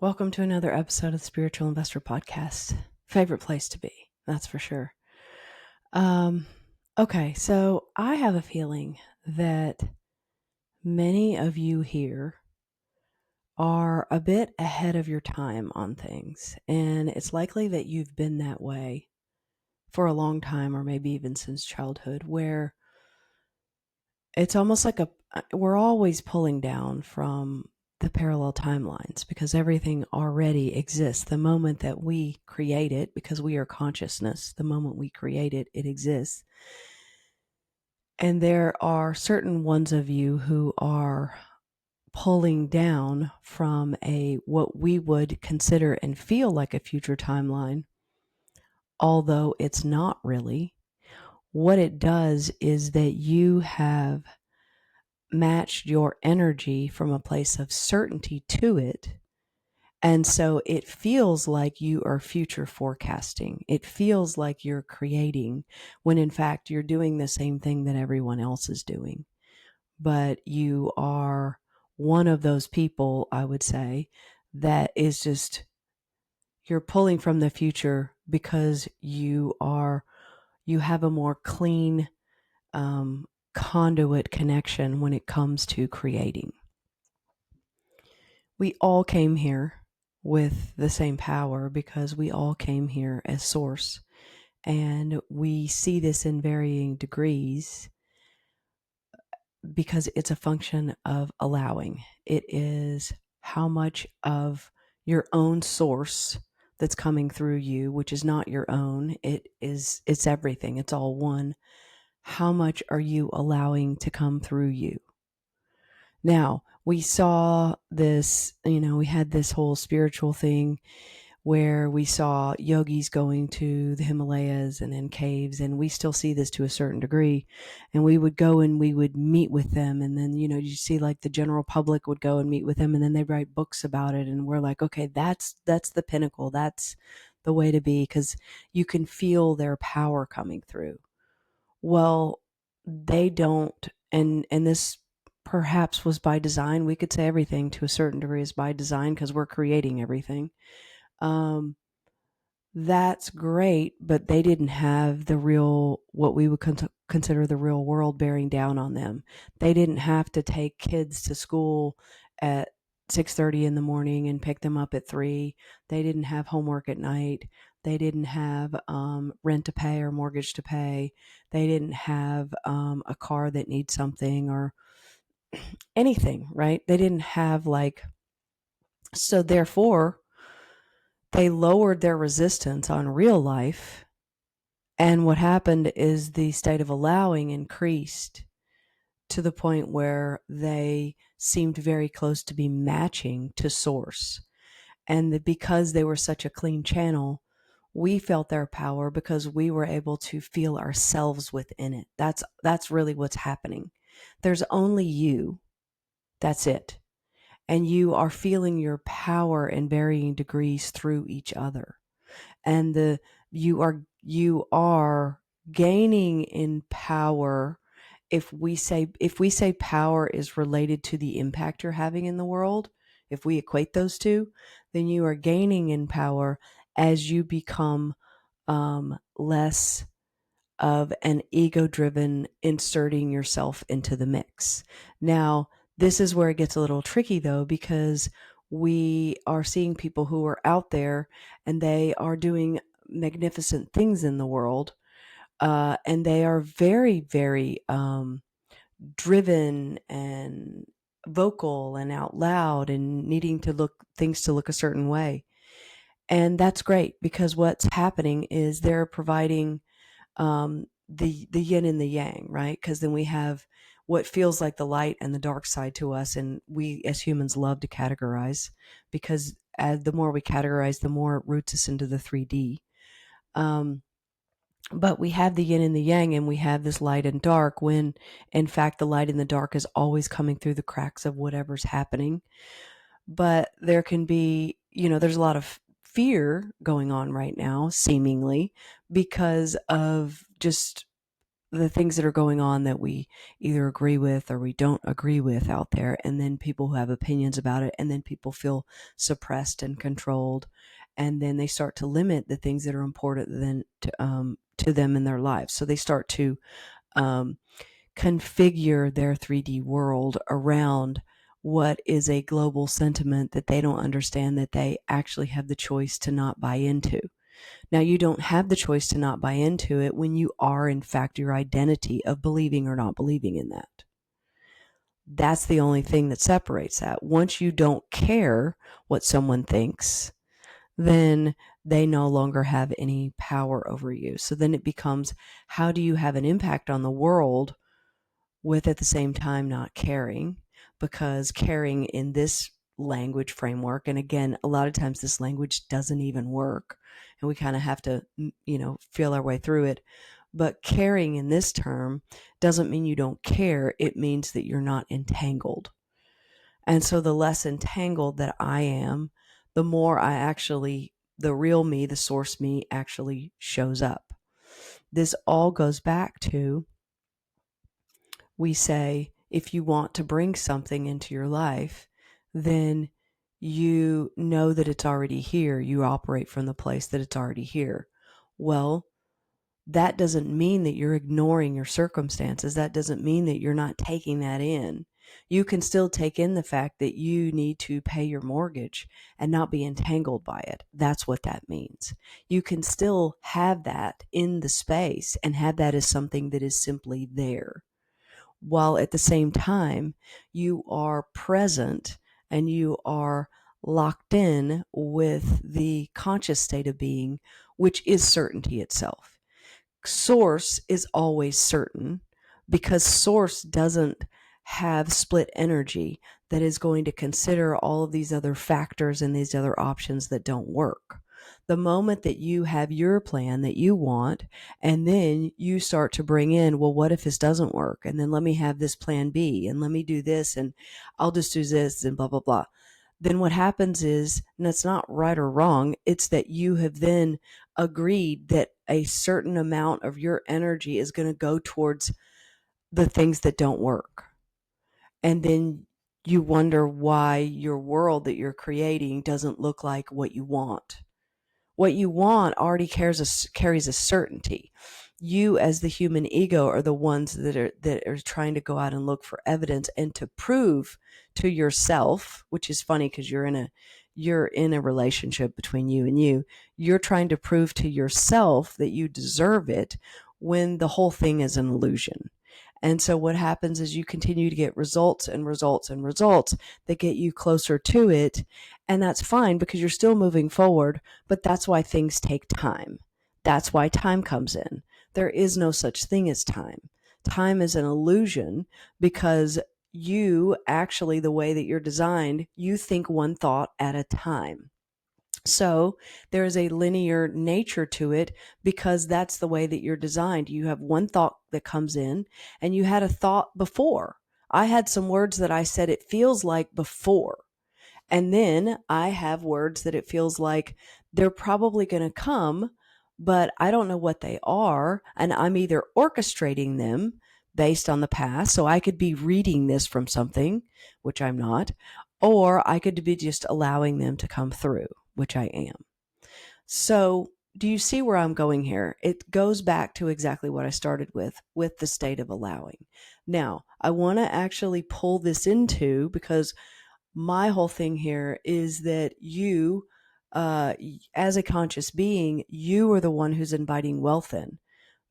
Welcome to another episode of the Spiritual Investor Podcast. Favorite place to be, that's for sure. Um, okay, so I have a feeling that many of you here are a bit ahead of your time on things, and it's likely that you've been that way for a long time, or maybe even since childhood, where it's almost like we're always pulling down from the parallel timelines because everything already exists. The moment that we create it, because we are consciousness, the moment we create it, it exists. And there are certain ones of you who are pulling down from what we would consider and feel like a future timeline, although it's not really. What it does is that you have matched your energy from a place of certainty to it. And so it feels like you are future forecasting. It feels like you're creating when in fact you're doing the same thing that everyone else is doing. But you are one of those people, I would say, that is just, you're pulling from the future because you have a more clean conduit connection when it comes to creating. We all came here with the same power because we all came here as source. And we see this in varying degrees because it's a function of allowing. It is how much of your own source that's coming through you, which is not your own. It's everything. It's all one. How much are you allowing to come through you? Now, we saw this, we had this whole spiritual thing where we saw yogis going to the Himalayas and in caves, and we still see this to a certain degree. And we would go and we would meet with them, and then, you see like the general public would go and meet with them, and then they write books about it, and we're like, okay, that's the pinnacle. That's the way to be, because you can feel their power coming through. Well, they don't, and this perhaps was by design. We could say everything to a certain degree is by design because we're creating everything. Um, that's great, but they didn't have the real, what we would consider the real world bearing down on them. They didn't have to take kids to school at 6:30 in the morning and pick them up at 3. They didn't have homework at night. They didn't have rent to pay or mortgage to pay. They didn't have a car that needs something or anything, right? They didn't have so therefore they lowered their resistance on real life. And what happened is the state of allowing increased to the point where they seemed very close to be matching to source. And because they were such a clean channel, we felt their power because we were able to feel ourselves within it. That's really what's happening. There's only you. That's it. And you are feeling your power in varying degrees through each other. And you are gaining in power. If we say power is related to the impact you're having in the world, if we equate those two, then you are gaining in power as you become less of an ego-driven inserting yourself into the mix. Now, this is where it gets a little tricky though, because we are seeing people who are out there and they are doing magnificent things in the world. And they are very, very driven and vocal and out loud and needing things to look a certain way. And that's great because what's happening is they're providing the yin and the yang, right? Because then we have what feels like the light and the dark side to us, and we as humans love to categorize because the more we categorize, the more it roots us into the 3D. But we have the yin and the yang, and we have this light and dark when, in fact, the light and the dark is always coming through the cracks of whatever's happening. But there can be, there's a lot of fear going on right now, seemingly, because of just the things that are going on that we either agree with or we don't agree with out there, and then people who have opinions about it, and then people feel suppressed and controlled, and then they start to limit the things that are important then to them in their lives. So they start to um, configure their 3D world around what is a global sentiment that they don't understand, that they actually have the choice to not buy into. Now, you don't have the choice to not buy into it when you are, in fact, your identity of believing or not believing in that. That's the only thing that separates that. Once you don't care what someone thinks, then they no longer have any power over you. So then it becomes, how do you have an impact on the world with at the same time not caring? Because caring in this language framework, and again, a lot of times this language doesn't even work, and we kind of have to, feel our way through it. But caring in this term doesn't mean you don't care, it means that you're not entangled. And so the less entangled that I am, the more the real me, the source me, actually shows up. This all goes back to, we say, if you want to bring something into your life, then you know that it's already here. You operate from the place that it's already here. Well, that doesn't mean that you're ignoring your circumstances. That doesn't mean that you're not taking that in. You can still take in the fact that you need to pay your mortgage and not be entangled by it. That's what that means. You can still have that in the space and have that as something that is simply there, while at the same time you are present and you are locked in with the conscious state of being, which is certainty itself. Source is always certain because source doesn't have split energy that is going to consider all of these other factors and these other options that don't work. The moment that you have your plan that you want, and then you start to bring in, well, what if this doesn't work? And then let me have this plan B, and let me do this, and I'll just do this, and blah, blah, blah. Then what happens is, and it's not right or wrong, it's that you have then agreed that a certain amount of your energy is going to go towards the things that don't work. And then you wonder why your world that you're creating doesn't look like what you want. What you want already carries a certainty. You, as the human ego, are the ones that are trying to go out and look for evidence and to prove to yourself, which is funny because you're in a relationship between you and you. You're trying to prove to yourself that you deserve it when the whole thing is an illusion. And so what happens is you continue to get results and results and results that get you closer to it. And that's fine because you're still moving forward, but that's why things take time. That's why time comes in. There is no such thing as time. Time is an illusion because you actually, the way that you're designed, you think one thought at a time. So there is a linear nature to it because that's the way that you're designed. You have one thought that comes in, and you had a thought before. I had some words that I said it feels like before. And then I have words that it feels like they're probably going to come, but I don't know what they are. And I'm either orchestrating them based on the past. So I could be reading this from something, which I'm not, or I could be just allowing them to come through, which I am. So do you see where I'm going here? It goes back to exactly what I started with the state of allowing. Now, I want to actually pull this into, because my whole thing here is that you, as a conscious being, you are the one who's inviting wealth in.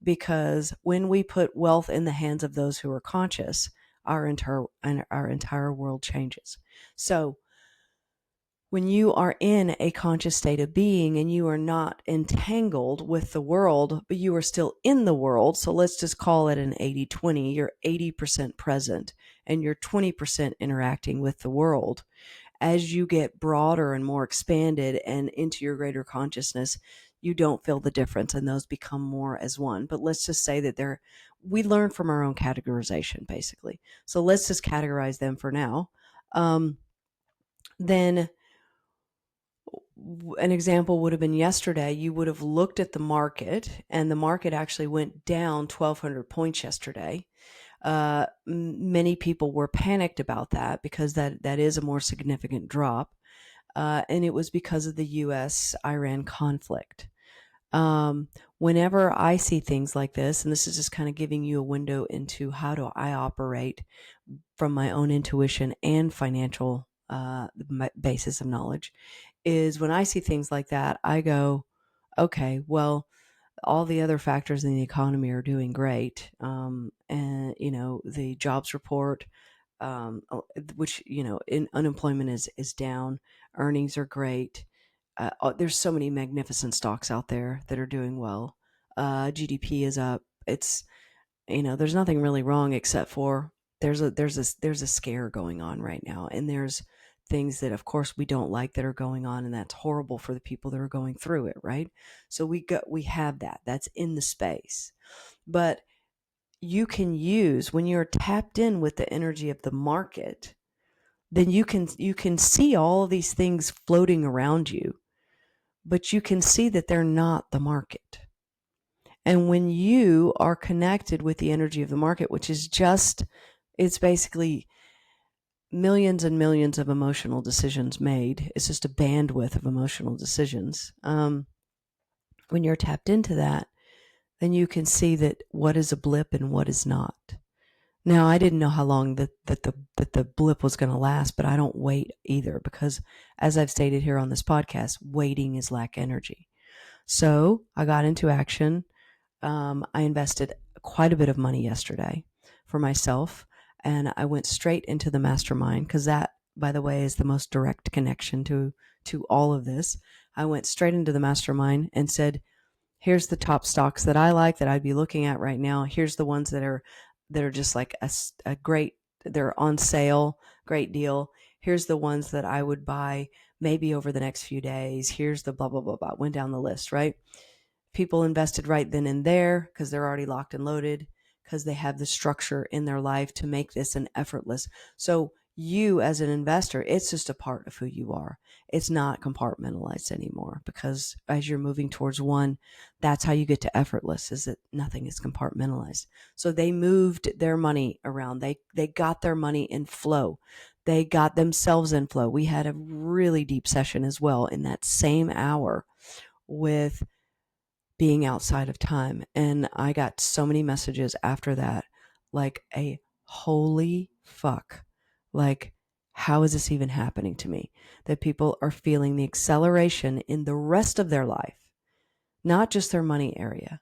Because when we put wealth in the hands of those who are conscious, our entire world changes. So when you are in a conscious state of being and you are not entangled with the world, but you are still in the world, so let's just call it an 80-20, you're 80% present and you're 20% interacting with the world. As you get broader and more expanded and into your greater consciousness, you don't feel the difference and those become more as one. But let's just say that we learn from our own categorization, basically. So let's just categorize them for now. Then an example would have been yesterday. You would have looked at the market, and the market actually went down 1,200 points yesterday. Many people were panicked about that because that is a more significant drop. And it was because of the US Iran conflict. Whenever I see things like this, and this is just kind of giving you a window into how do I operate from my own intuition and financial basis of knowledge, is when I see things like that, I go, okay, well, all the other factors in the economy are doing great. And, the jobs report, which, unemployment is down, earnings are great. There's so many magnificent stocks out there that are doing well. GDP is up. There's nothing really wrong except for there's a scare going on right now, and there's things that of course we don't like that are going on, and that's horrible for the people that are going through it, right? So we have that's in the space. But you can use, when you're tapped in with the energy of the market, then you can see all of these things floating around you, but you can see that they're not the market. And when you are connected with the energy of the market, which is it's basically millions and millions of emotional decisions made. It's just a bandwidth of emotional decisions. When you're tapped into that, then you can see that what is a blip and what is not. Now, I didn't know how long that the blip was going to last, but I don't wait either, because as I've stated here on this podcast, waiting is lack energy. So I got into action. I invested quite a bit of money yesterday for myself, and I went straight into the mastermind, because that, by the way, is the most direct connection to all of this. I went straight into the mastermind and said, here's the top stocks that I like that I'd be looking at right now. Here's the ones that are just like a great, they're on sale, great deal. Here's the ones that I would buy maybe over the next few days. Here's the blah, blah, blah, blah. Went down the list, right? People invested right then and there because they're already locked and loaded, because they have the structure in their life to make this an effortless. So you as an investor, it's just a part of who you are. It's not compartmentalized anymore, because as you're moving towards one, that's how you get to effortless, is that nothing is compartmentalized. So they moved their money around. They got their money in flow. They got themselves in flow. We had a really deep session as well in that same hour with being outside of time. And I got so many messages after that, like a holy fuck. Like, how is this even happening to me? That people are feeling the acceleration in the rest of their life, not just their money area,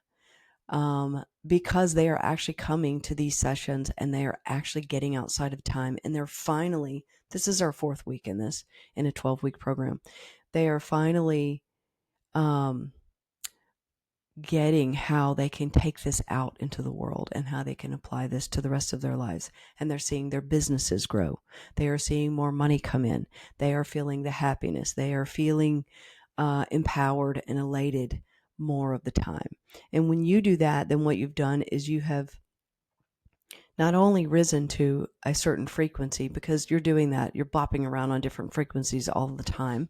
because they are actually coming to these sessions and they are actually getting outside of time. And they're finally, this is our fourth week in a 12-week program. They are finally, getting how they can take this out into the world and how they can apply this to the rest of their lives. And they're seeing their businesses grow. They are seeing more money come in. They are feeling the happiness. They are feeling empowered and elated more of the time. And when you do that, then what you've done is you have not only risen to a certain frequency, because you're doing that, you're bopping around on different frequencies all the time,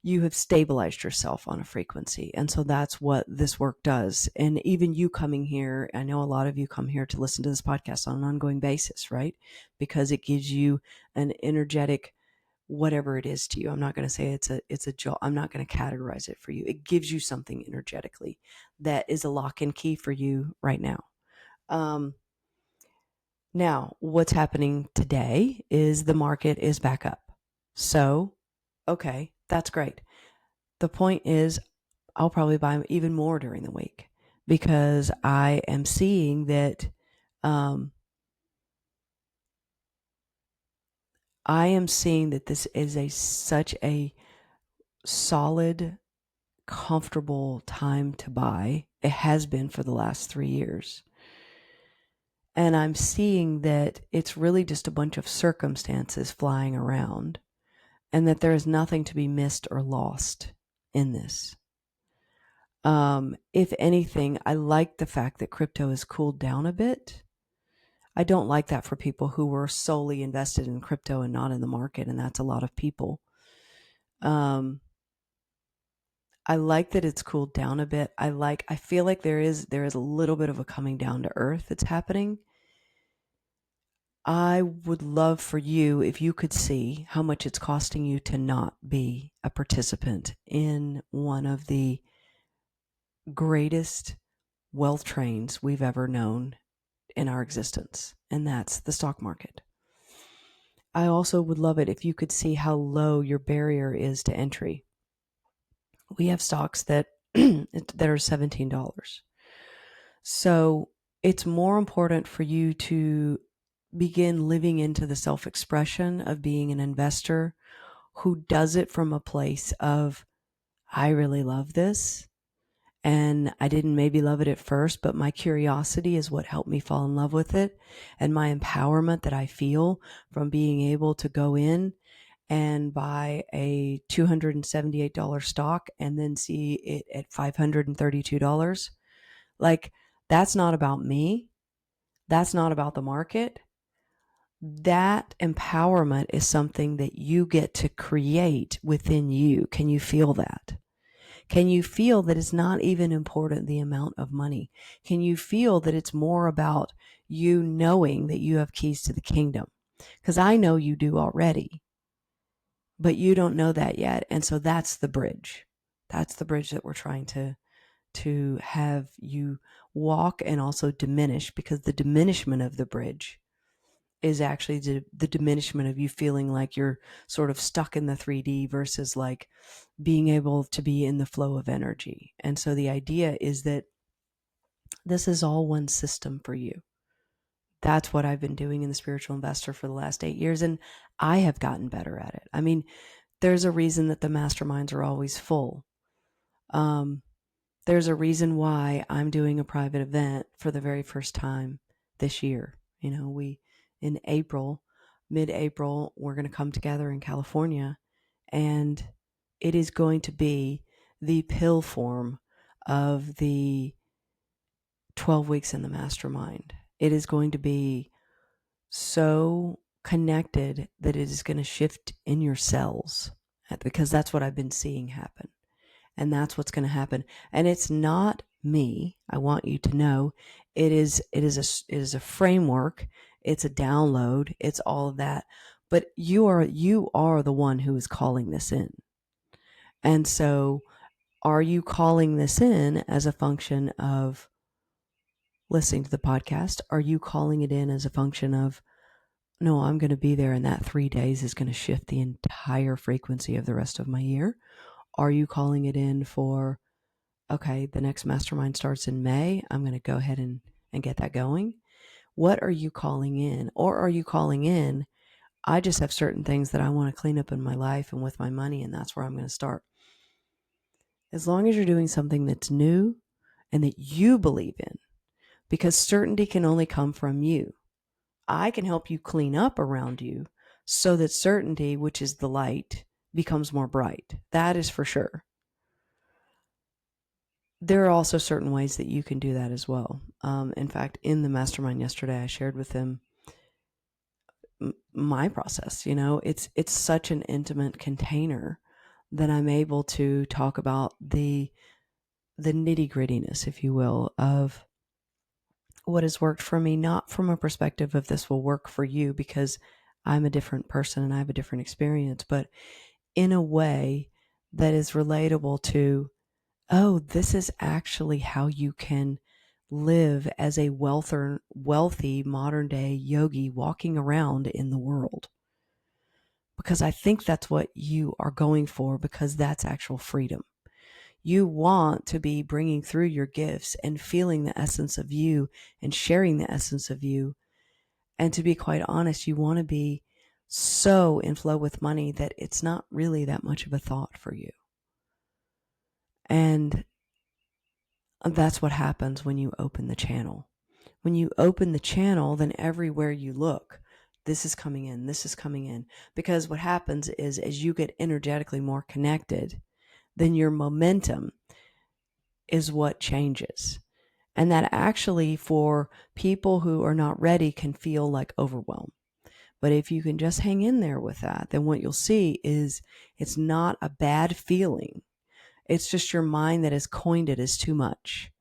you have stabilized yourself on a frequency. And so that's what this work does. And even you coming here, I know a lot of you come here to listen to this podcast on an ongoing basis, right? Because it gives you an energetic, whatever it is to you. I'm not going to say it's a job. I'm not going to categorize it for you. It gives you something energetically that is a lock and key for you right now. Now, what's happening today is the market is back up. So, okay, that's great. The point is, I'll probably buy even more during the week, because I am seeing that this is such a solid, comfortable time to buy. It has been for the last 3 years. And I'm seeing that it's really just a bunch of circumstances flying around, and that there is nothing to be missed or lost in this. If anything, I like the fact that crypto has cooled down a bit. I don't like that for people who were solely invested in crypto and not in the market, and that's a lot of people. I like that it's cooled down a bit. I feel like there is a little bit of a coming down to earth that's happening. I would love for you if you could see how much it's costing you to not be a participant in one of the greatest wealth trains we've ever known in our existence, and that's the stock market. I also would love it if you could see how low your barrier is to entry. We have stocks that that are $17. So it's more important for you to begin living into the self-expression of being an investor who does it from a place of, I really love this. And I didn't maybe love it at first, but my curiosity is what helped me fall in love with it. And my empowerment that I feel from being able to go in and buy a $278 stock and then see it at $532. Like, that's not about me. That's not about the market. That empowerment is something that you get to create within you. Can you feel that? Can you feel that it's not even important the amount of money? Can you feel that it's more about you knowing that you have keys to the kingdom? Because I know you do already, but you don't know that yet. And so that's the bridge. That's the bridge that we're trying to have you walk and also diminish, because the diminishment of the bridge is actually the diminishment of you feeling like you're sort of stuck in the 3D versus like being able to be in the flow of energy. And so the idea is that this is all one system for you. That's what I've been doing in the Spiritual Investor for the last 8 years, and I have gotten better at it. I mean, there's a reason that the masterminds are always full. Um, there's a reason why I'm doing a private event for the very first time this year. You know, in April, mid-April, we're going to come together in California, and it is going to be the pill form of the 12 weeks in the mastermind. It is going to be so connected that it is going to shift in your cells, because that's what I've been seeing happen. And that's what's going to happen. And it's not me. I want you to know it is a framework. It's a download. It's all of that. But you are the one who is calling this in. And so are you calling this in as a function of listening to the podcast? Are you calling it in as a function of, no, I'm going to be there and that 3 days is going to shift the entire frequency of the rest of my year? Are you calling it in for, okay, the next mastermind starts in May, I'm going to go ahead and get that going? What are you calling in? Or are you calling in, I just have certain things that I want to clean up in my life and with my money, and that's where I'm going to start? As long as you're doing something that's new and that you believe in, because certainty can only come from you. I can help you clean up around you so that certainty, which is the light, becomes more bright. That is for sure. There are also certain ways that you can do that as well. In fact, in the mastermind yesterday, I shared with them my process. You know, it's such an intimate container that I'm able to talk about the nitty grittiness, if you will, of what has worked for me, not from a perspective of this will work for you because I'm a different person and I have a different experience, but in a way that is relatable to, oh, this is actually how you can live as a wealthy modern day yogi walking around in the world. Because I think that's what you are going for, because that's actual freedom. You want to be bringing through your gifts and feeling the essence of you and sharing the essence of you. And to be quite honest, you want to be so in flow with money that it's not really that much of a thought for you. And that's what happens when you open the channel. When you open the channel, then everywhere you look, this is coming in, this is coming in. Because what happens is, as you get energetically more connected, then your momentum is what changes. And that actually, for people who are not ready, can feel like overwhelm. But if you can just hang in there with that, then what you'll see is it's not a bad feeling. It's just your mind that has coined it as too much.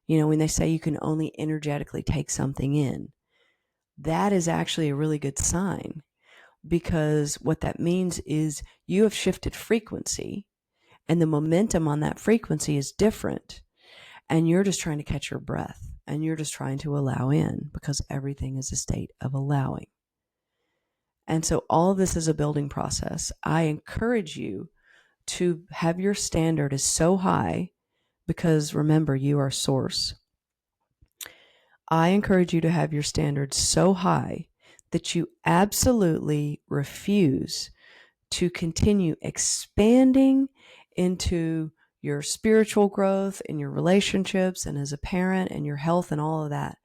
You know, when they say you can only energetically take something in, that is actually a really good sign, because what that means is you have shifted frequency and the momentum on that frequency is different. And you're just trying to catch your breath and you're just trying to allow in, because everything is a state of allowing. And so all of this is a building process. I encourage you to have your standard is so high, because remember, you are source. I encourage you to have your standards so high that you absolutely refuse to continue expanding into your spiritual growth, in your relationships, and as a parent, and your health, and all of that,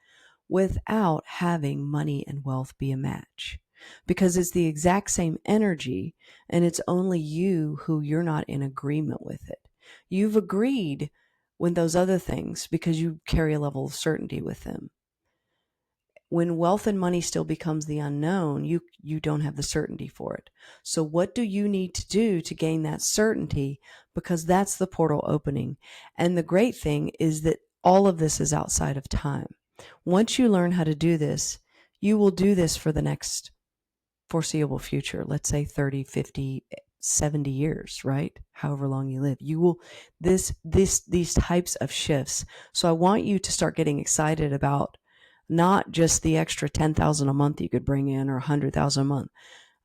without having money and wealth be a match. Because it's the exact same energy, and it's only you who you're not in agreement with it. You've agreed with those other things because you carry a level of certainty with them. When wealth and money still becomes the unknown, you don't have the certainty for it. So what do you need to do to gain that certainty? Because that's the portal opening. And the great thing is that all of this is outside of time. Once you learn how to do this, you will do this for the next foreseeable future. Let's say 30, 50, 70 years, right? However long you live. You will these types of shifts. So I want you to start getting excited about not just the extra 10,000 a month you could bring in, or 100,000 a month.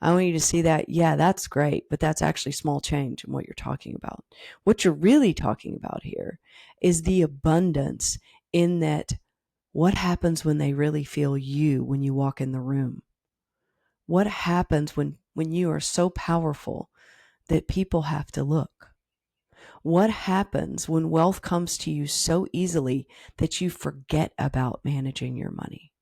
I want you to see that, yeah, that's great, but that's actually small change in what you're talking about. What you're really talking about here is the abundance, in that what happens when they really feel you when you walk in the room? What happens when you are so powerful that people have to look? What happens when wealth comes to you so easily that you forget about managing your money?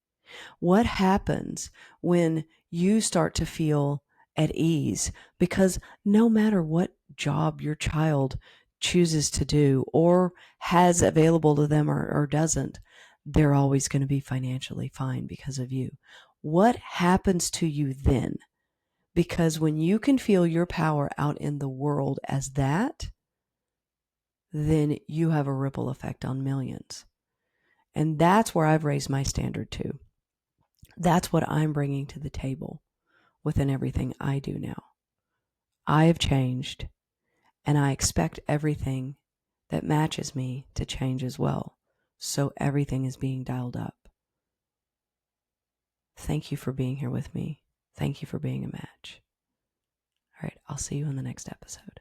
What happens when you start to feel at ease? Because no matter what job your child chooses to do or has available to them, or doesn't, they're always going to be financially fine because of you. What happens to you then? Because when you can feel your power out in the world as that, then you have a ripple effect on millions. And that's where I've raised my standard to. That's what I'm bringing to the table within everything I do now. I have changed, and I expect everything that matches me to change as well. So everything is being dialed up. Thank you for being here with me. Thank you for being a match. All right, I'll see you in the next episode.